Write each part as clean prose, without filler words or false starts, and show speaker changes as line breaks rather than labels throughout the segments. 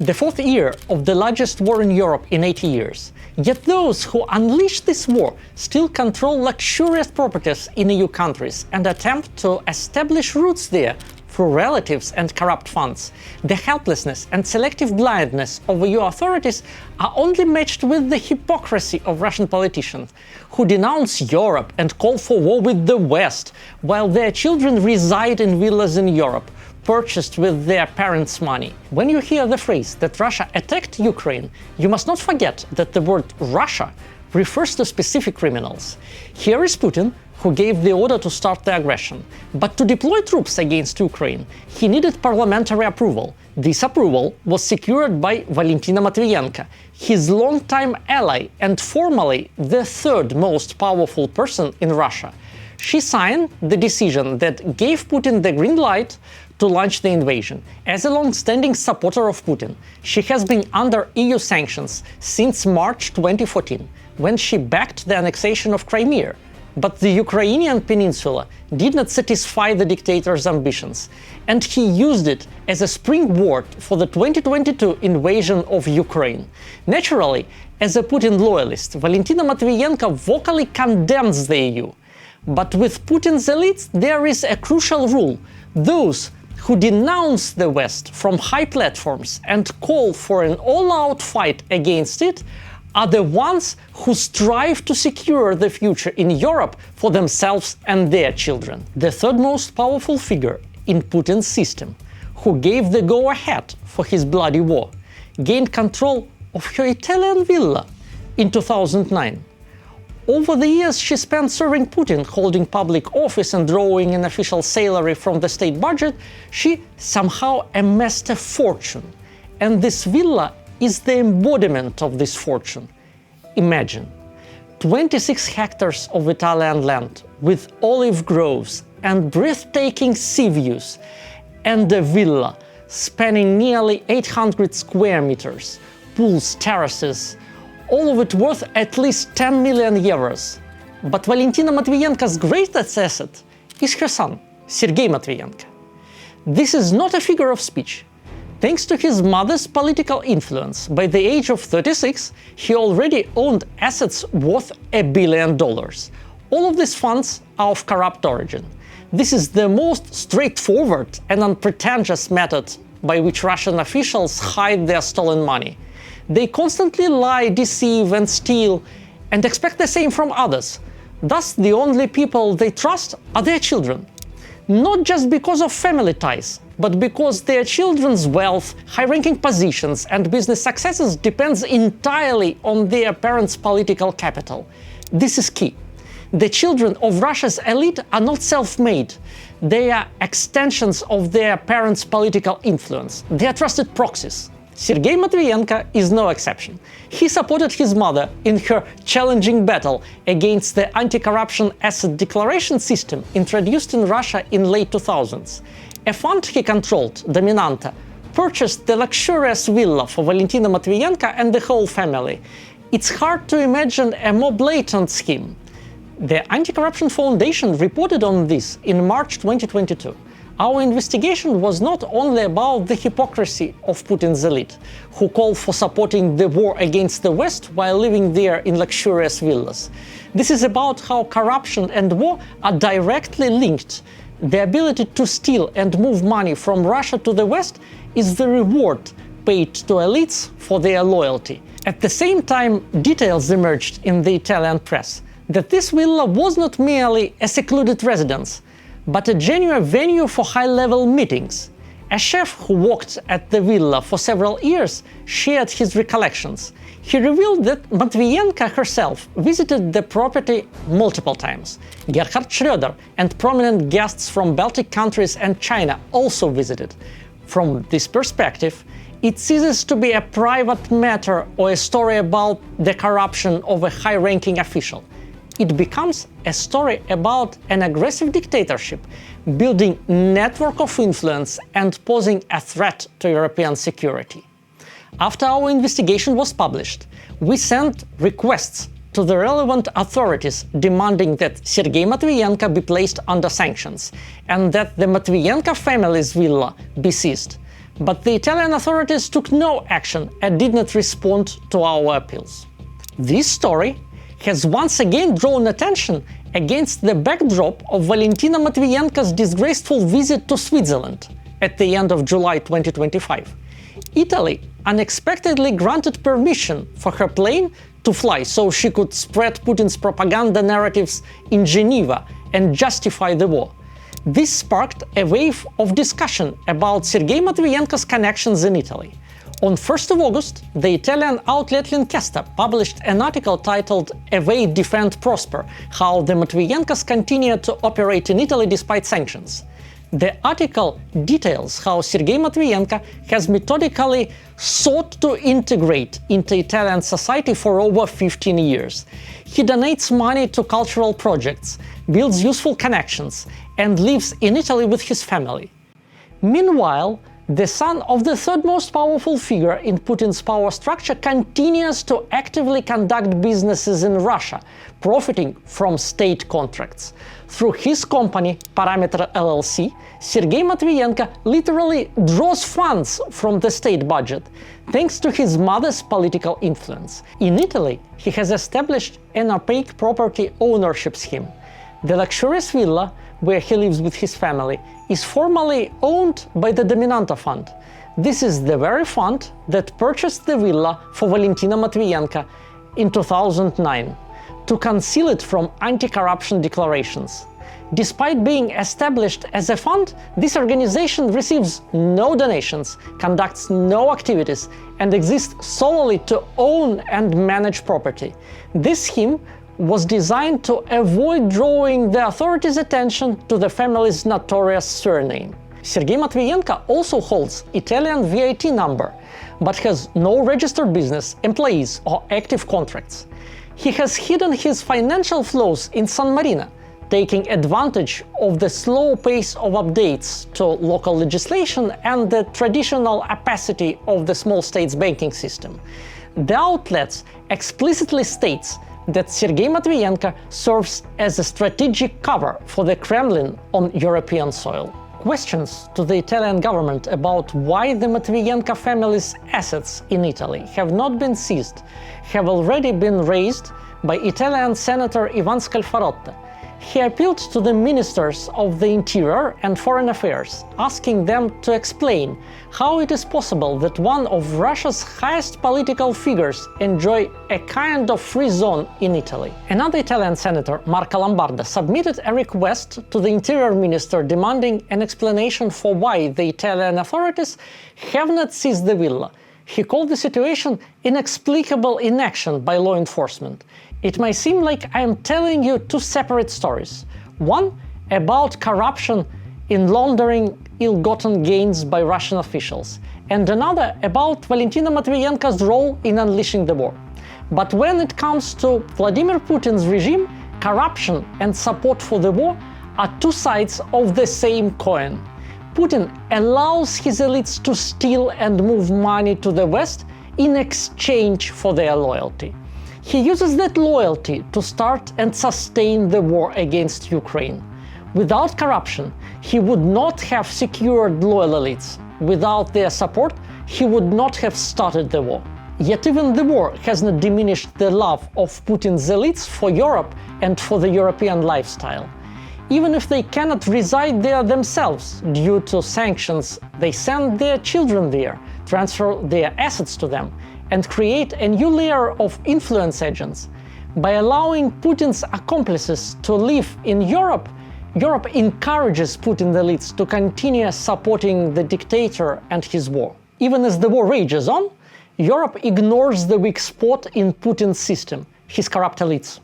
The fourth year of the largest war in Europe in 80 years. Yet those who unleashed this war still control luxurious properties in EU countries and attempt to establish roots there through relatives and corrupt funds. The helplessness and selective blindness of EU authorities are only matched with the hypocrisy of Russian politicians, who denounce Europe and call for war with the West, while their children reside in villas in Europe, purchased with their parents' money. When you hear the phrase that Russia attacked Ukraine, you must not forget that the word Russia refers to specific criminals. Here is Putin, who gave the order to start the aggression. But to deploy troops against Ukraine, he needed parliamentary approval. This approval was secured by Valentina Matvienko, his longtime ally and formerly the third most powerful person in Russia. She signed the decision that gave Putin the green light to launch the invasion. As a long-standing supporter of Putin, she has been under EU sanctions since March 2014, when she backed the annexation of Crimea. But the Ukrainian peninsula did not satisfy the dictator's ambitions, and he used it as a springboard for the 2022 invasion of Ukraine. Naturally, as a Putin loyalist, Valentina Matvienko vocally condemns the EU. But with Putin's elites, there is a crucial rule. Those who denounce the West from high platforms and call for an all-out fight against it are the ones who strive to secure the future in Europe for themselves and their children. The third most powerful figure in Putin's system, who gave the go-ahead for his bloody war, gained control of her Italian villa in 2009. Over the years she spent serving Putin, holding public office and drawing an official salary from the state budget, she somehow amassed a fortune. And this villa is the embodiment of this fortune. Imagine 26 hectares of Italian land with olive groves and breathtaking sea views, and a villa spanning nearly 800 square meters, pools, terraces, all of it worth at least 10 million euros. But Valentina Matvienko's greatest asset is her son, Sergey Matvienko. This is not a figure of speech. Thanks to his mother's political influence, by the age of 36, he already owned assets worth $1 billion. All of these funds are of corrupt origin. This is the most straightforward and unpretentious method by which Russian officials hide their stolen money. They constantly lie, deceive and steal, and expect the same from others. Thus, the only people they trust are their children. Not just because of family ties, but because their children's wealth, high-ranking positions and business successes depends entirely on their parents' political capital. This is key. The children of Russia's elite are not self-made. They are extensions of their parents' political influence. They are trusted proxies. Sergey Matvienko is no exception. He supported his mother in her challenging battle against the anti-corruption asset declaration system introduced in Russia in late 2000s. A fund he controlled, Dominanta, purchased the luxurious villa for Valentina Matvienko and the whole family. It's hard to imagine a more blatant scheme. The Anti-Corruption Foundation reported on this in March 2022. Our investigation was not only about the hypocrisy of Putin's elite, who call for supporting the war against the West while living there in luxurious villas. This is about how corruption and war are directly linked. The ability to steal and move money from Russia to the West is the reward paid to elites for their loyalty. At the same time, details emerged in the Italian press that this villa was not merely a secluded residence, but a genuine venue for high-level meetings. A chef who worked at the villa for several years shared his recollections. He revealed that Matvienko herself visited the property multiple times. Gerhard Schröder and prominent guests from Baltic countries and China also visited. From this perspective, it ceases to be a private matter or a story about the corruption of a high-ranking official. It becomes a story about an aggressive dictatorship, building a network of influence and posing a threat to European security. After our investigation was published, we sent requests to the relevant authorities demanding that Sergey Matvienko be placed under sanctions and that the Matvienko family's villa be seized. But the Italian authorities took no action and did not respond to our appeals. This story has once again drawn attention against the backdrop of Valentina Matvienko's disgraceful visit to Switzerland at the end of July 2025. Italy unexpectedly granted permission for her plane to fly so she could spread Putin's propaganda narratives in Geneva and justify the war. This sparked a wave of discussion about Sergey Matvienko's connections in Italy. On 1st of August, the Italian outlet L'Inchiesta published an article titled "Evade, Defend, Prosper: How the Matvienkas continue to operate in Italy despite sanctions." The article details how Sergey Matvienko has methodically sought to integrate into Italian society for over 15 years. He donates money to cultural projects, builds useful connections, and lives in Italy with his family. Meanwhile, the son of the third most powerful figure in Putin's power structure continues to actively conduct businesses in Russia, profiting from state contracts. Through his company, Parameter LLC, Sergey Matvienko literally draws funds from the state budget, thanks to his mother's political influence. In Italy, he has established an opaque property ownership scheme. The luxurious villa, where he lives with his family, is formally owned by the Dominanta Fund. This is the very fund that purchased the villa for Valentina Matvienko in 2009 to conceal it from anti-corruption declarations. Despite being established as a fund, this organization receives no donations, conducts no activities, and exists solely to own and manage property. This scheme was designed to avoid drawing the authorities' attention to the family's notorious surname. Sergey Matvienko also holds Italian VAT number, but has no registered business, employees, or active contracts. He has hidden his financial flows in San Marino, taking advantage of the slow pace of updates to local legislation and the traditional opacity of the small state's banking system. The outlet explicitly states that Sergey Matvienko serves as a strategic cover for the Kremlin on European soil. Questions to the Italian government about why the Matvienko family's assets in Italy have not been seized have already been raised by Italian Senator Ivan Scalfarotto. He appealed to the ministers of the Interior and Foreign Affairs, asking them to explain how it is possible that one of Russia's highest political figures enjoy a kind of free zone in Italy. Another Italian senator, Marco Lombardo, submitted a request to the Interior Minister demanding an explanation for why the Italian authorities have not seized the villa. He called the situation inexplicable inaction by law enforcement. It may seem like I am telling you two separate stories. One about corruption in laundering ill-gotten gains by Russian officials, and another about Valentina Matvienko's role in unleashing the war. But when it comes to Vladimir Putin's regime, corruption and support for the war are two sides of the same coin. Putin allows his elites to steal and move money to the West in exchange for their loyalty. He uses that loyalty to start and sustain the war against Ukraine. Without corruption, he would not have secured loyal elites. Without their support, he would not have started the war. Yet even the war has not diminished the love of Putin's elites for Europe and for the European lifestyle. Even if they cannot reside there themselves due to sanctions, they send their children there, transfer their assets to them, and create a new layer of influence agents. By allowing Putin's accomplices to live in Europe, Europe encourages Putin's elites to continue supporting the dictator and his war. Even as the war rages on, Europe ignores the weak spot in Putin's system, his corrupt elites.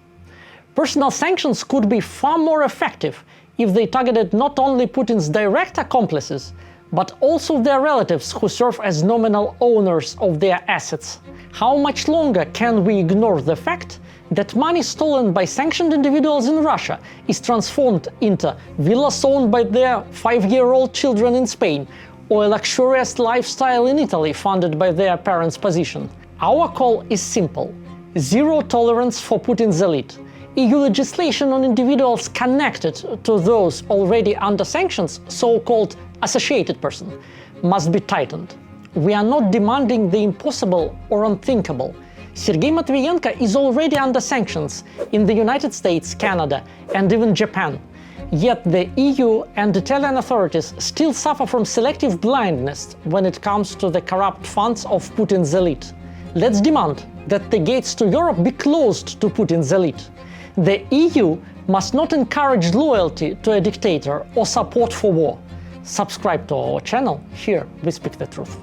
Personal sanctions could be far more effective if they targeted not only Putin's direct accomplices, but also their relatives who serve as nominal owners of their assets. How much longer can we ignore the fact that money stolen by sanctioned individuals in Russia is transformed into villas owned by their 5-year-old children in Spain, or a luxurious lifestyle in Italy funded by their parents' position? Our call is simple: zero tolerance for Putin's elite. EU legislation on individuals connected to those already under sanctions, so-called associated person, must be tightened. We are not demanding the impossible or unthinkable. Sergey Matvienko is already under sanctions in the United States, Canada, and even Japan. Yet the EU and Italian authorities still suffer from selective blindness when it comes to the corrupt funds of Putin's elite. Let's demand that the gates to Europe be closed to Putin's elite. The EU must not encourage loyalty to a dictator or support for war. Subscribe to our channel. Here we speak the truth.